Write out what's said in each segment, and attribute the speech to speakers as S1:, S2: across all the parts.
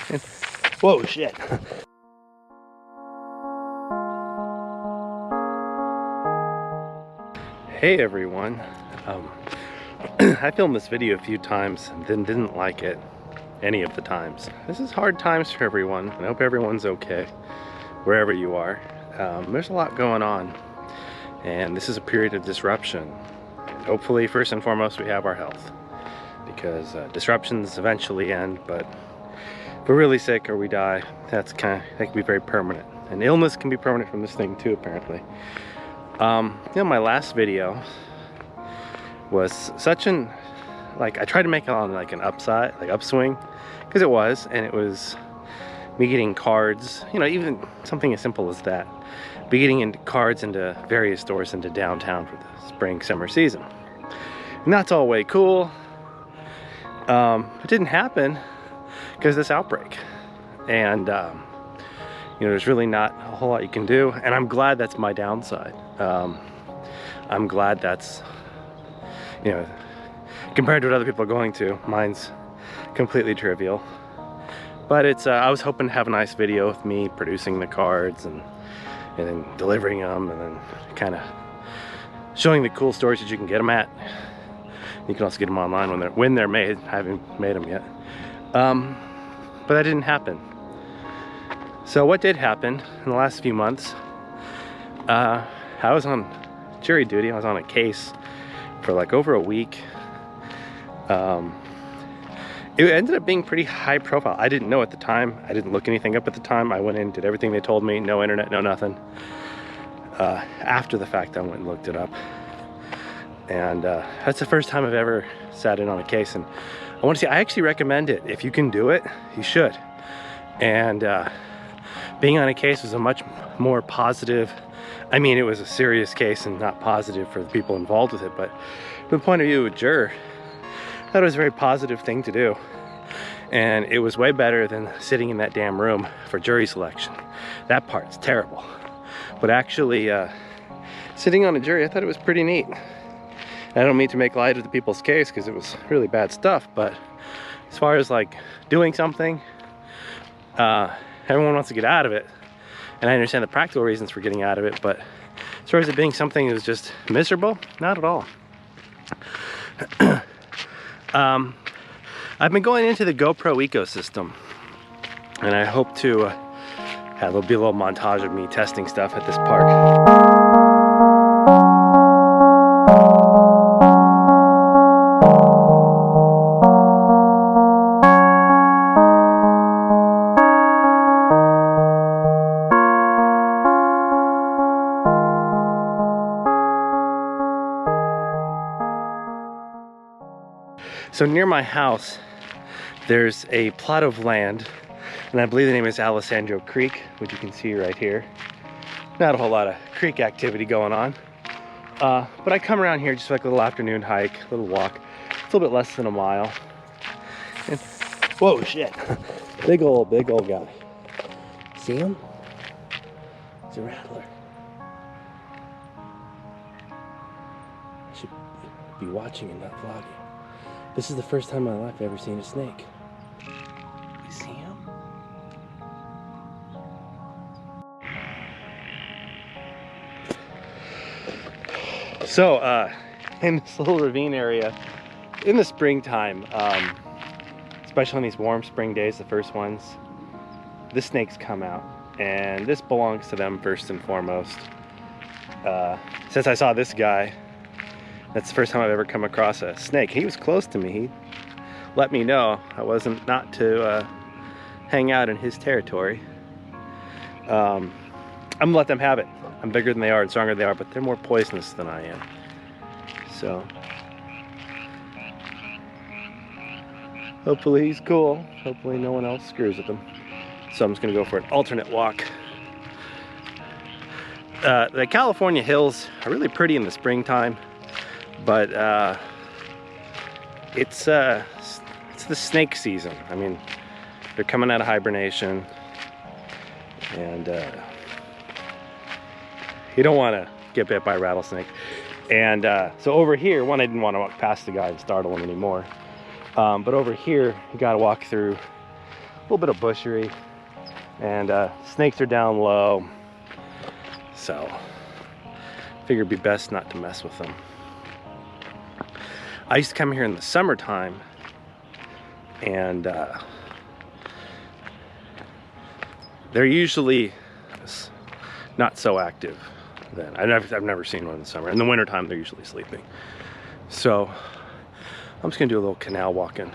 S1: And, whoa, shit. Hey everyone. I filmed this video a few times and then didn't like it any of the times. This is hard times for everyone. I hope everyone's okay wherever you are. There's a lot going on, and this is a period of disruption. And hopefully, first and foremost, we have our health, because disruptions eventually end, but if we're really sick or we die, that can be very permanent. And illness can be permanent from this thing too, apparently. My last video was such an, I tried to make it on like an upswing, because it was, and it was me getting cards, even something as simple as that, be getting into cards into various stores into downtown for the spring summer season. And that's all way cool. It didn't happen because of this outbreak, and there's really not a whole lot you can do, and I'm glad that's my downside. I'm glad that's, compared to what other people are going to, mine's completely trivial. But it's I was hoping to have a nice video with me producing the cards and then delivering them, and then kind of showing the cool stores that you can get them at. You can also get them online when they're made. I haven't made them yet, but that didn't happen. So what did happen in the last few months? I was on jury duty. I was on a case for like over a week. It ended up being pretty high profile. I didn't know at the time. I didn't look anything up at the time. I went in, did everything they told me. No internet, no nothing. After the fact, I went and looked it up. And that's the first time I've ever sat in on a case. And I want to say, I actually recommend it. If you can do it, you should. And being on a case was a much more positive, it was a serious case and not positive for the people involved with it, but from the point of view of a juror, I thought it was a very positive thing to do. And it was way better than sitting in that damn room for jury selection. That part's terrible. But actually, sitting on a jury, I thought it was pretty neat. I don't mean to make light of the people's case, because it was really bad stuff, but as far as like doing something, everyone wants to get out of it, and I understand the practical reasons for getting out of it, but as far as it being something that was just miserable, not at all. I've been going into the GoPro ecosystem, and I hope to there'll be a little montage of me testing stuff at this park. So near my house, there's a plot of land, and I believe the name is Alessandro Creek, which you can see right here. Not a whole lot of creek activity going on. But I come around here just like a little afternoon hike, a little walk. It's a little bit less than a mile. And, whoa, shit. Big old guy. See him? It's a rattler. I should be watching and not vlogging. This is the first time in my life I've ever seen a snake. You see him? So, in this little ravine area, in the springtime, especially on these warm spring days, the first ones, the snakes come out. And this belongs to them first and foremost. Since I saw this guy, that's the first time I've ever come across a snake. He was close to me. He let me know I wasn't not to hang out in his territory. I'm gonna let them have it. I'm bigger than they are and stronger than they are, but they're more poisonous than I am. So hopefully he's cool. Hopefully no one else screws with him. So I'm just gonna go for an alternate walk. The California hills are really pretty in the springtime. But it's the snake season. They're coming out of hibernation, and you don't want to get bit by a rattlesnake. And so over here, I didn't want to walk past the guy and startle him anymore. But over here, you got to walk through little bit of bushery, and snakes are down low, so figured it'd be best not to mess with them. I used to come here in the summertime, and they're usually not so active then. I've never seen one in the summer. In the wintertime, they're usually sleeping. So I'm just gonna do a little canal walking.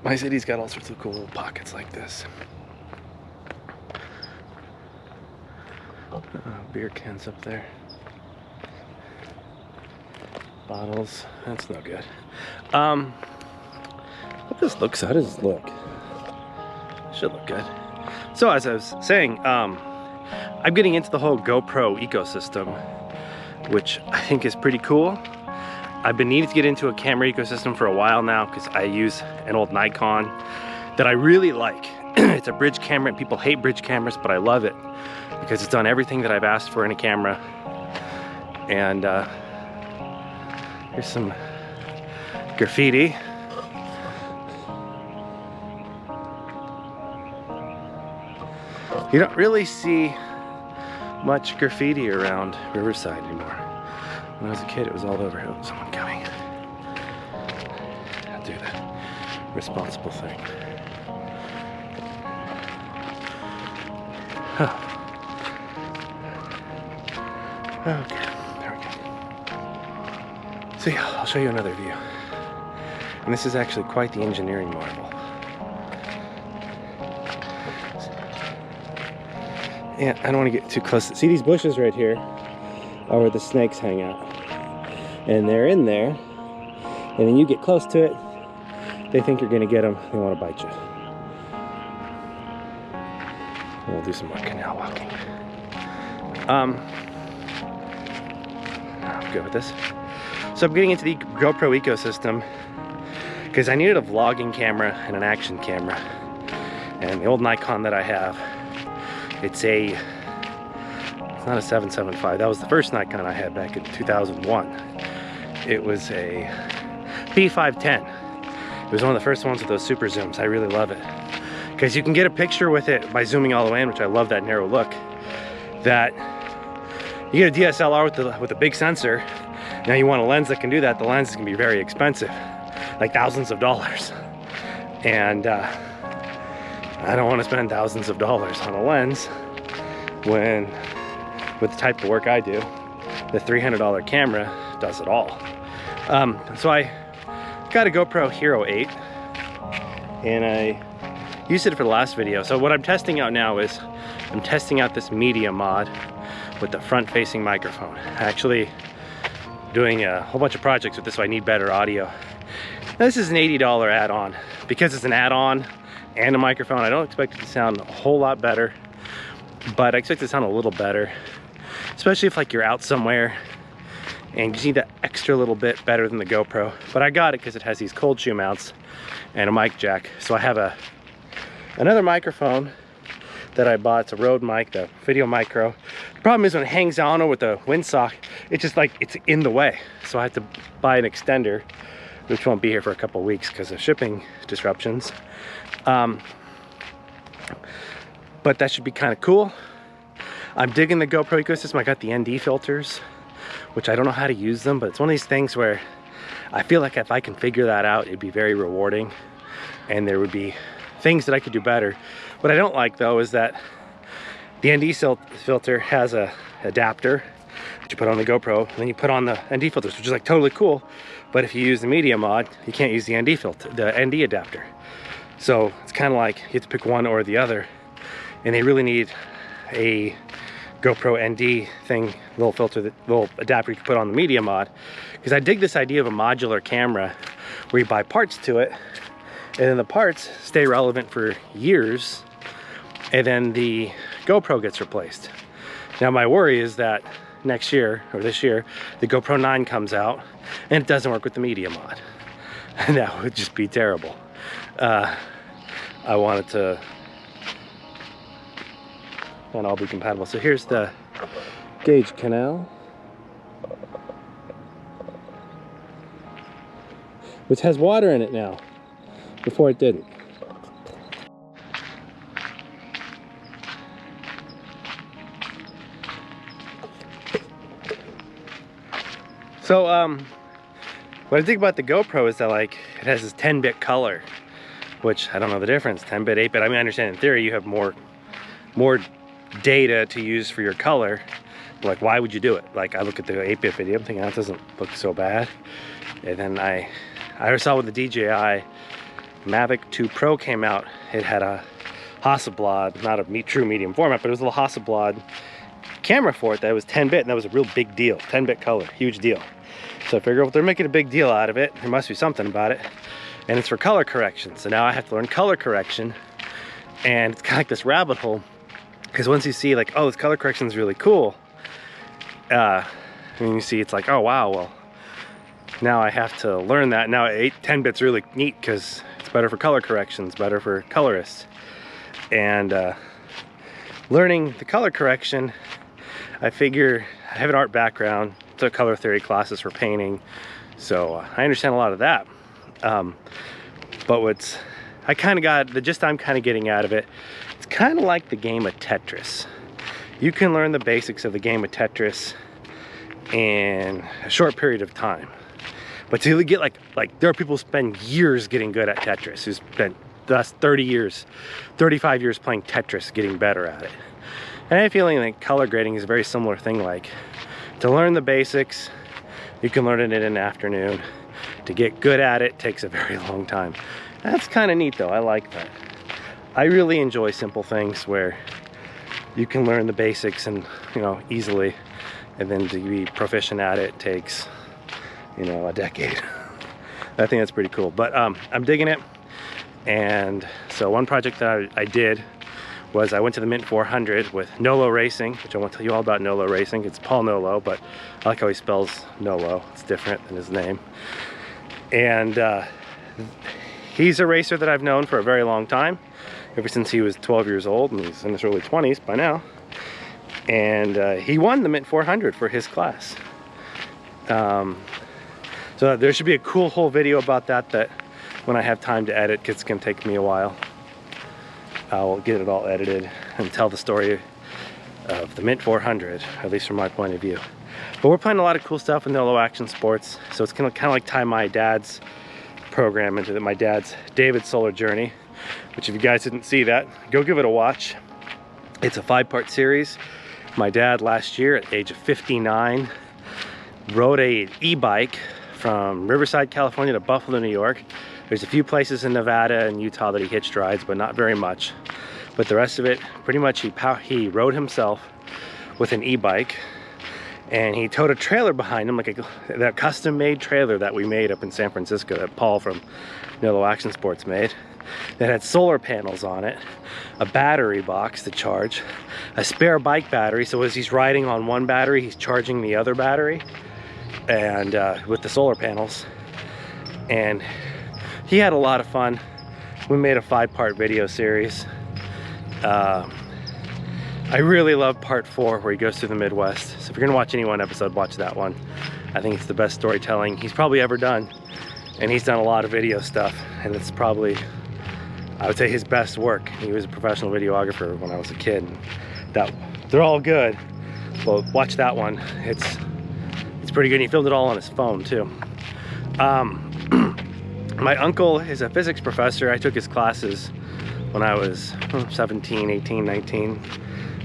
S1: My city's got all sorts of cool little pockets like this. Beer cans up there. Bottles, that's no good. Hope this looks, how does it look? Should look good. So as I was saying, I'm getting into the whole GoPro ecosystem, which I think is pretty cool. I've been needing to get into a camera ecosystem for a while now because I use an old Nikon that I really like. It's a bridge camera, and people hate bridge cameras, but I love it because it's done everything that I've asked for in a camera. And here's some graffiti. You don't really see much graffiti around Riverside anymore. When I was a kid, it was all over. Oh, someone coming. I'll do the responsible thing. Oh. Okay, there we go. So yeah, I'll show you another view. And this is actually quite the engineering marvel. Yeah, I don't want to get too close. See these bushes right here are where the snakes hang out. And they're in there, and then you get close to it, they think you're going to get them, they want to bite you. And we'll do some more canal walking. I'm good with this. So I'm getting into the GoPro ecosystem because I needed a vlogging camera and an action camera. And the old Nikon that I have, it's not a 775. That was the first Nikon I had back in 2001. It was a P510. It was one of the first ones with those super zooms. I really love it because you can get a picture with it by zooming all the way in, which I love that narrow look. That you get a DSLR with a big sensor. Now you want a lens that can do that. The lens can be very expensive, like thousands of dollars. And I don't want to spend thousands of dollars on a lens when, with the type of work I do, the $300 camera does it all. So I got a GoPro Hero 8 and I used it for the last video. So what I'm testing out now is I'm testing out this media mod with the front-facing microphone. Actually doing a whole bunch of projects with this, so I need better audio. Now, this is an $80 add-on. Because it's an add-on and a microphone, I don't expect it to sound a whole lot better, but I expect it to sound a little better, especially if like you're out somewhere and you just need that extra little bit better than the GoPro. But I got it because it has these cold shoe mounts and a mic jack. So I have another microphone that I bought. It's a Rode mic, the Video Micro. The problem is when it hangs on with the windsock, it's just like it's in the way. So I have to buy an extender, which won't be here for a couple of weeks because of shipping disruptions. But that should be kind of cool. I'm digging the GoPro ecosystem. I got the ND filters, which I don't know how to use them, but it's one of these things where I feel like if I can figure that out, it'd be very rewarding and there would be things that I could do better. What I don't like though is that the ND filter has a adapter that you put on the GoPro, and then you put on the ND filters, which is like totally cool. But if you use the media mod, you can't use the ND filter, the ND adapter. So it's kind of like you have to pick one or the other, and they really need a GoPro ND thing, little filter, that little adapter you can put on the media mod. Because I dig this idea of a modular camera where you buy parts to it, and then the parts stay relevant for years, and then the GoPro gets replaced. Now my worry is that next year, or this year, the GoPro 9 comes out, and it doesn't work with the media mod. And that would just be terrible. I want it to and all be compatible. So here's the Gage Canal, which has water in it now. before it didn't. So what I think about the GoPro is that like it has this 10-bit color, which I don't know the difference, 10-bit, 8-bit. I mean, I understand in theory you have more data to use for your color. Like, why would you do it? Like, I look at the 8-bit video, I'm thinking that doesn't look so bad. And then I saw when the DJI Mavic 2 Pro came out, it had a Hasselblad, not a true medium format, but it was a little Hasselblad camera for it that was 10-bit, and that was a real big deal. 10-bit color, huge deal. So I figure if they're making a big deal out of it, there must be something about it. And it's for color correction. So now I have to learn color correction. And it's kind of like this rabbit hole. Because once you see like, oh, this color correction is really cool. And you see it's like, oh wow, well, now I have to learn that. Now 10-bit's really neat because it's better for color corrections, better for colorists. And learning the color correction, I figure I have an art background, took color theory classes for painting, so I understand a lot of that. But what's I kind of got the gist I'm kind of getting out of it, it's kind of like the game of Tetris. You can learn the basics of the game of Tetris in a short period of time, but to get like there are people who spend years getting good at Tetris, who spent the last 30 years 35 years playing Tetris, getting better at it. And I have a feeling that color grading is a very similar thing. Like, to learn the basics, you can learn it in an afternoon. To get good at it takes a very long time. That's kind of neat though, I like that. I really enjoy simple things where you can learn the basics and, you know, easily, and then to be proficient at it takes, you know, a decade. I think that's pretty cool, but I'm digging it. And so one project that I did was I went to the Mint 400 with Nolo Racing, which I won't tell you all about Nolo Racing. It's Paul Nolo, but I like how he spells Nolo. It's different than his name. And he's a racer that I've known for a very long time, ever since he was 12 years old, and he's in his early 20s by now. And he won the Mint 400 for his class. So there should be a cool whole video about that when I have time to edit, because it's gonna take me a while. I'll get it all edited and tell the story of the Mint 400, at least from my point of view. But we're playing a lot of cool stuff with Nolo Action Sports, so it's gonna kind of like tie my dad's program into my dad's David Solar Journey, which if you guys didn't see that, go give it a watch. It's a 5-part series. My dad last year at the age of 59 rode an e-bike from Riverside, California to Buffalo, New York. There's a few places in Nevada and Utah that he hitched rides, but not very much. But the rest of it, pretty much he rode himself with an e-bike, and he towed a trailer behind him, like that custom-made trailer that we made up in San Francisco, that Paul from Nolo Action Sports made, that had solar panels on it, a battery box to charge, a spare bike battery, so as he's riding on one battery, he's charging the other battery, and with the solar panels. And he had a lot of fun. We made a 5-part video series. I really love part 4 where he goes through the Midwest. So if you're gonna watch any one episode, watch that one. I think it's the best storytelling he's probably ever done. And he's done a lot of video stuff, and it's probably, I would say, his best work. He was a professional videographer when I was a kid. They're all good, but watch that one. It's pretty good. And he filmed it all on his phone too. My uncle is a physics professor. I took his classes when I was 17, 18, 19.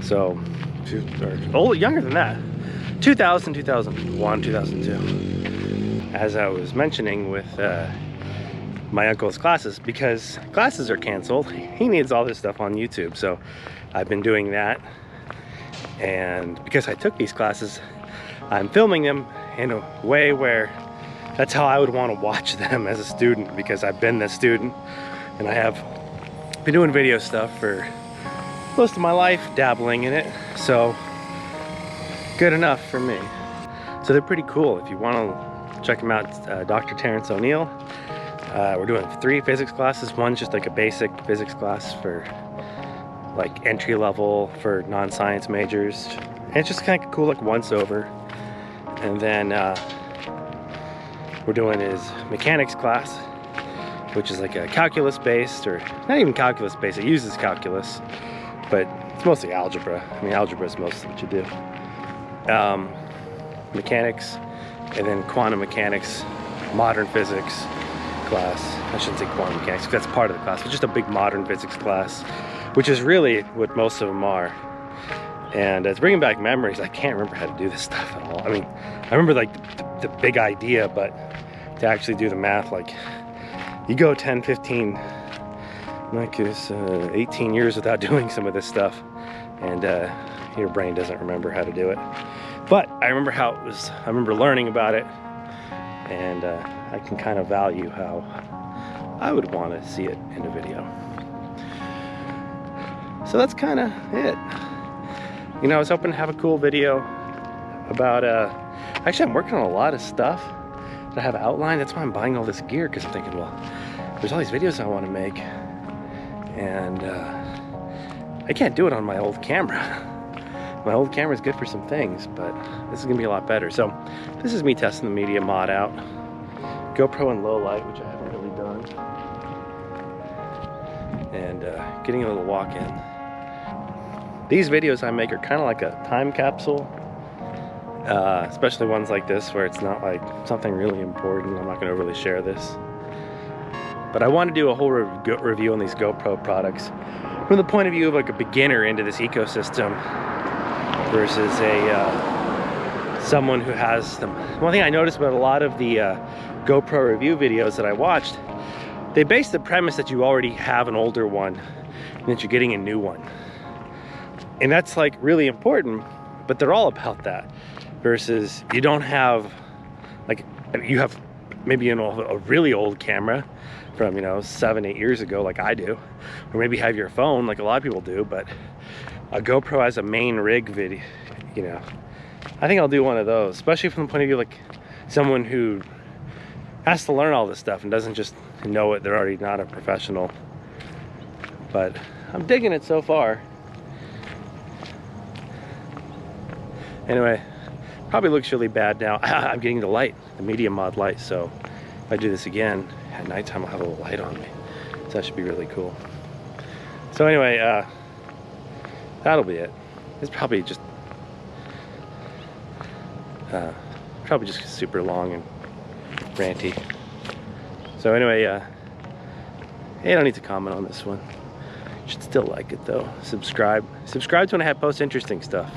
S1: So, younger than that. 2000, 2001, 2002. As I was mentioning with my uncle's classes, because classes are canceled, he needs all this stuff on YouTube. So I've been doing that. And because I took these classes, I'm filming them in a way where that's how I would want to watch them as a student, because I've been the student and I have been doing video stuff for most of my life, dabbling in it, so good enough for me. So they're pretty cool. If you want to check them out, Dr. Terrence O'Neill. We're doing 3 physics classes. One's just like a basic physics class for like entry level for non-science majors. And it's just kind of cool, like once over. And then we're doing his mechanics class, which is like a calculus based, or not even calculus based, it uses calculus, but it's mostly algebra. I mean, algebra is mostly what you do. Mechanics, and then quantum mechanics, modern physics class. I shouldn't say quantum mechanics, because that's part of the class, but just a big modern physics class, which is really what most of them are. And it's bringing back memories. I can't remember how to do this stuff at all. I mean, I remember like the big idea, but to actually do the math, like you go 10, 15, like it's 18 years without doing some of this stuff, and your brain doesn't remember how to do it. But I remember how it was. I remember learning about it, and I can kind of value how I would want to see it in a video. So that's kind of it. You know, I was hoping to have a cool video about, actually I'm working on a lot of stuff that I have outlined. That's why I'm buying all this gear, because I'm thinking, well, there's all these videos I want to make, and I can't do it on my old camera. My old camera is good for some things, but this is gonna be a lot better. So this is me testing the media mod out. GoPro in low light, which I haven't really done. And getting a little walk in. These videos I make are kind of like a time capsule, especially ones like this where it's not like something really important. I'm not gonna really share this. But I want to do a whole review on these GoPro products from the point of view of like a beginner into this ecosystem versus someone who has them. One thing I noticed about a lot of the GoPro review videos that I watched, they base the premise that you already have an older one and that you're getting a new one. And that's like really important, but they're all about that. Versus you don't have, like, you have maybe a really old camera from, you know, 7, 8 years ago, like I do, or maybe have your phone like a lot of people do, but a GoPro as a main rig video, you know, I think I'll do one of those, especially from the point of view like someone who has to learn all this stuff and doesn't just know it. They're already not a professional, but I'm digging it so far. Anyway, probably looks really bad now. I'm getting the light, the media mod light, so if I do this again at nighttime, I'll have a little light on me. So that should be really cool. So anyway, that'll be it. It's probably just super long and ranty. So anyway, hey, I don't need to comment on this one. You should still like it though. Subscribe to when I post interesting stuff.